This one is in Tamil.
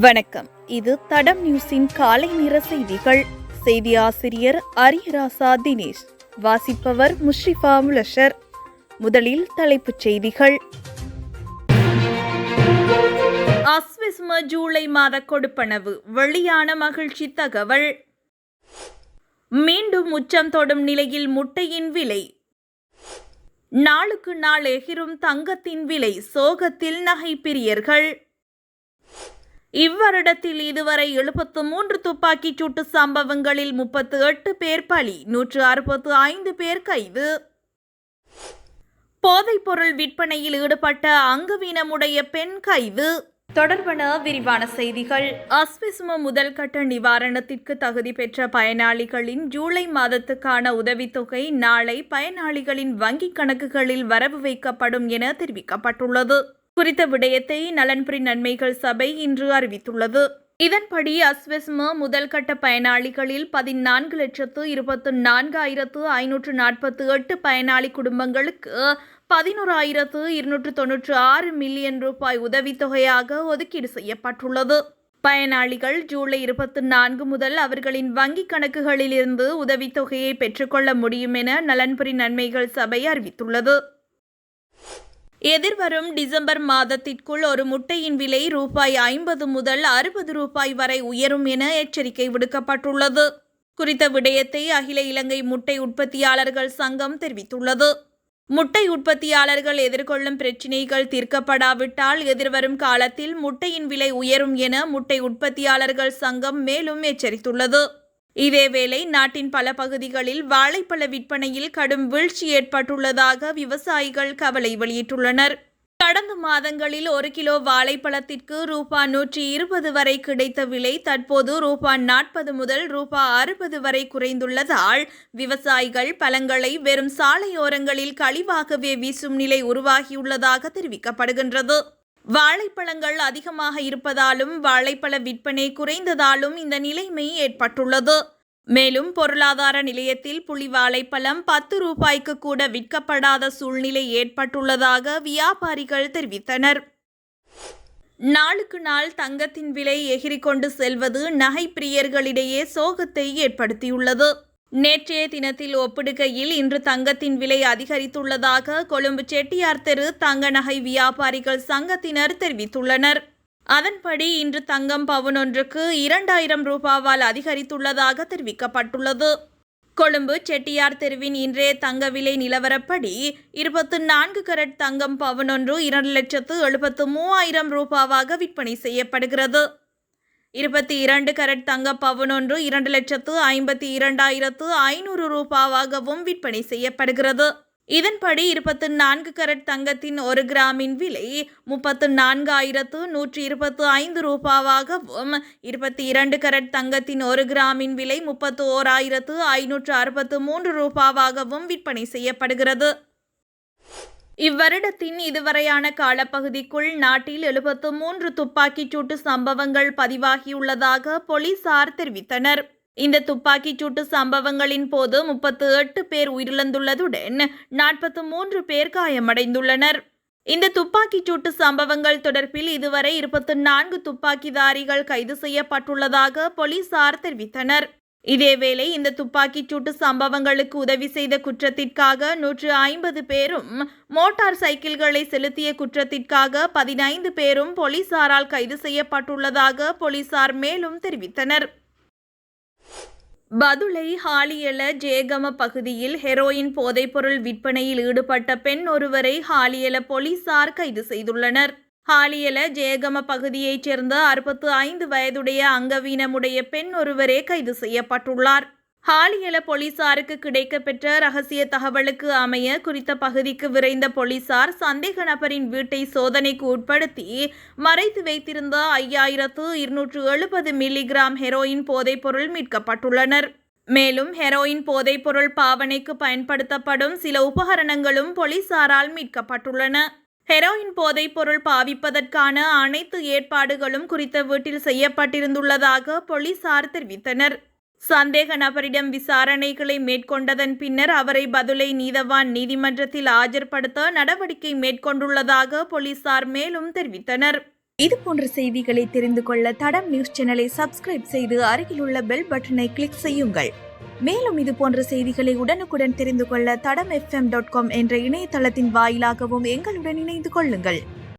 வணக்கம். இது தடம் நியூஸின் காலை நேர செய்திகள். செய்தி ஆசிரியர் அரியராசா தினேஷ். வாசிப்பவர் முஷ்ரிஃபா முலஷர். முதலில் தலைப்புச் செய்திகள். அஸ்விஸ்ம ஜூலை மாத கொடுப்பனவு வெளியான மகிழ்ச்சி தகவல். மீண்டும் உச்சம் தொடும் நிலையில் முட்டையின் விலை. நாளுக்கு நாள் எகிரும் தங்கத்தின் விலை. சோகத்தில் நகை பிரியர்கள். இவ்வருடத்தில் இதுவரை 73 துப்பாக்கிச் சூட்டு சம்பவங்களில் 38 பேர் பலி, 165 பேர் கைது. போதைப்பொருள் விற்பனையில் ஈடுபட்ட அங்கவீனமுடைய பெண் கைது. தொடர்பான விரிவான செய்திகள். அஸ்விஸ்ம முதல் கட்ட நிவாரணத்திற்கு தகுதி பெற்ற பயனாளிகளின் ஜூலை மாதத்துக்கான உதவித்தொகை நாளை பயனாளிகளின் வங்கிக் கணக்குகளில் வரவு வைக்கப்படும் என தெரிவிக்கப்பட்டுள்ளது. குறித்த விடயத்தை நலன்புரி நன்மைகள் சபை இன்று அறிவித்துள்ளது. இதன்படி அஸ்விஸ்ம முதல் கட்ட பயனாளிகளில் 14,24,548 பயனாளி குடும்பங்களுக்கு 11,296 மில்லியன் ரூபாய் உதவித்தொகையாக ஒதுக்கீடு செய்யப்பட்டுள்ளது. பயனாளிகள் ஜூலை 24 முதல் அவர்களின் வங்கிக் கணக்குகளிலிருந்து உதவித்தொகையை பெற்றுக்கொள்ள முடியும் என நலன்புரி நன்மைகள் சபை அறிவித்துள்ளது. எதிர்வரும் டிசம்பர் மாதத்திற்குள் ஒரு முட்டையின் விலை ரூபாய் 50 முதல் 60 ரூபாய் வரை உயரும் என எச்சரிக்கை விடுக்கப்பட்டுள்ளது. குறித்த விடயத்தை அகில இலங்கை முட்டை உற்பத்தியாளர்கள் சங்கம் தெரிவித்துள்ளது. முட்டை உற்பத்தியாளர்கள் எதிர்கொள்ளும் பிரச்சினைகள் தீர்க்கப்படாவிட்டால் எதிர்வரும் காலத்தில் முட்டையின் விலை உயரும் என முட்டை உற்பத்தியாளர்கள் சங்கம் மேலும் எச்சரித்துள்ளது. இதேவேளை நாட்டின் பல பகுதிகளில் வாழைப்பழ விற்பனையில் கடும் வீழ்ச்சி ஏற்பட்டுள்ளதாக விவசாயிகள் கவலை வெளியிட்டுள்ளனர். கடந்த மாதங்களில் 1 கிலோ வாழைப்பழத்திற்கு ரூபாய் 120 வரை கிடைத்த விலை தற்போது ரூபாய் 40 முதல் ரூபாய் 60 வரை குறைந்துள்ளதால் விவசாயிகள் பழங்களை வெறும் சாலையோரங்களில் கழிவாகவே வீசும் நிலை உருவாகியுள்ளதாக தெரிவிக்கப்படுகின்றது. வாழைப்பழங்கள் அதிகமாக இருப்பதாலும் வாழைப்பழ விற்பனை குறைந்ததாலும் இந்த நிலைமை ஏற்பட்டுள்ளது. மேலும் பொருளாதார நிலையத்தில் புளி வாழைப்பழம் 10 ரூபாய்க்கு கூட விற்கப்படாத சூழ்நிலை ஏற்பட்டுள்ளதாக வியாபாரிகள் தெரிவித்தனர். நாளுக்கு நாள் தங்கத்தின் விலை எகிரிக்கொண்டு செல்வது நகை பிரியர்களிடையே சோகத்தை ஏற்படுத்தியுள்ளது. நேற்றைய தினத்தில் ஒப்பிடுகையில் இன்று தங்கத்தின் விலை அதிகரித்துள்ளதாக கொழும்பு செட்டியார் தெரு தங்க நகை வியாபாரிகள் சங்கத்தினர் தெரிவித்துள்ளனர். அதன்படி இன்று தங்கம் பவுன் ஒன்றுக்கு 2000 ரூபாவால் அதிகரித்துள்ளதாக தெரிவிக்கப்பட்டுள்ளது. கொழும்பு செட்டியார் தெருவின் இன்றைய தங்க விலை நிலவரப்படி 24 கரட் தங்கம் பவுன் ஒன்று 2,73,000 ரூபாவாக விற்பனை செய்யப்படுகிறது. 22 கரட் தங்க பவுன் ஒன்று 2,52,500 ரூபாவாகவும் விற்பனை செய்யப்படுகிறது. இதன்படி 24 கரட் தங்கத்தின் 1 கிராமின் விலை 34,125 ரூபாவாகவும் 22 கரட் தங்கத்தின் 1 கிராமின் விலை 31,563 ரூபாவாகவும் விற்பனை செய்யப்படுகிறது. இவ்வருடத்தின் இதுவரையான காலப்பகுதிக்குள் நாட்டில் 73 துப்பாக்கிச் சூட்டு சம்பவங்கள் பதிவாகியுள்ளதாக போலீசார் தெரிவித்தனர். இந்த துப்பாக்கிச் சூட்டு சம்பவங்களின் போது 38 பேர் உயிரிழந்துள்ளதுடன் 43 பேர் காயமடைந்துள்ளனர். இந்த துப்பாக்கிச் சூட்டு சம்பவங்கள் தொடர்பில் இதுவரை 24 துப்பாக்கிதாரிகள் கைது செய்யப்பட்டுள்ளதாக போலீசார் தெரிவித்தனர். இதேவேளை இந்த துப்பாக்கிச் சூட்டு சம்பவங்களுக்கு உதவி செய்த குற்றத்திற்காக 150 பேரும், மோட்டார் சைக்கிள்களை செலுத்திய குற்றத்திற்காக 15 பேரும் போலீசாரால் கைது செய்யப்பட்டுள்ளதாக போலீசார் மேலும் தெரிவித்தனர். பதுளை ஹாலியல ஜேகம பகுதியில் ஹெரோயின் போதைப்பொருள் விற்பனையில் ஈடுபட்ட பெண் ஒருவரை ஹாலியல போலீசார் கைது செய்துள்ளனர். ஹாலியல ஜேகம பகுதியைச் சேர்ந்த 65 வயதுடைய அங்கவீனமுடைய பெண் ஒருவரே கைது செய்யப்பட்டுள்ளார். ஹாலியல போலீசாருக்கு கிடைக்கப்பெற்ற ரகசிய தகவலுக்கு அமைய குறித்த பகுதிக்கு விரைந்த போலீசார் சந்தேக நபரின் வீட்டை சோதனைக்கு உட்படுத்தி மறைத்து வைத்திருந்த 5,270 மில்லிகிராம் ஹெரோயின் போதைப்பொருள் மீட்கப்பட்டுள்ளனர். மேலும் ஹெரோயின் போதைப்பொருள் பாவனைக்கு பயன்படுத்தப்படும் சில உபகரணங்களும் போலீசாரால் மீட்கப்பட்டுள்ளன. ஹெரோயின் போதைப்பொருள் பாவிப்பதற்கான அனைத்து ஏற்பாடுகளும் குறித்த வீட்டில் செய்யப்பட்டிருந்துள்ளதாக போலீசார் தெரிவித்தனர். சந்தேக நபரிடம் விசாரணைகளை மேற்கொண்டதன் பின்னர் அவரை பதுளை நீதவான் நீதிமன்றத்தில் ஆஜர்படுத்த நடவடிக்கை மேற்கொண்டுள்ளதாக போலீசார் மேலும் தெரிவித்தனர். இது போன்ற செய்திகளை தெரிந்து கொள்ள தடம் நியூஸ் சேனலை சப்ஸ்கிரைப் செய்து அருகில் உள்ள பெல் பட்டனை கிளிக் செய்யுங்கள். மேலும் இது போன்ற செய்திகளை உடனுக்குடன் தெரிந்து கொள்ள தடம் FM.com என்ற இணையதளத்தின் வாயிலாகவும் எங்களுடன் இணைந்து கொள்ளுங்கள்.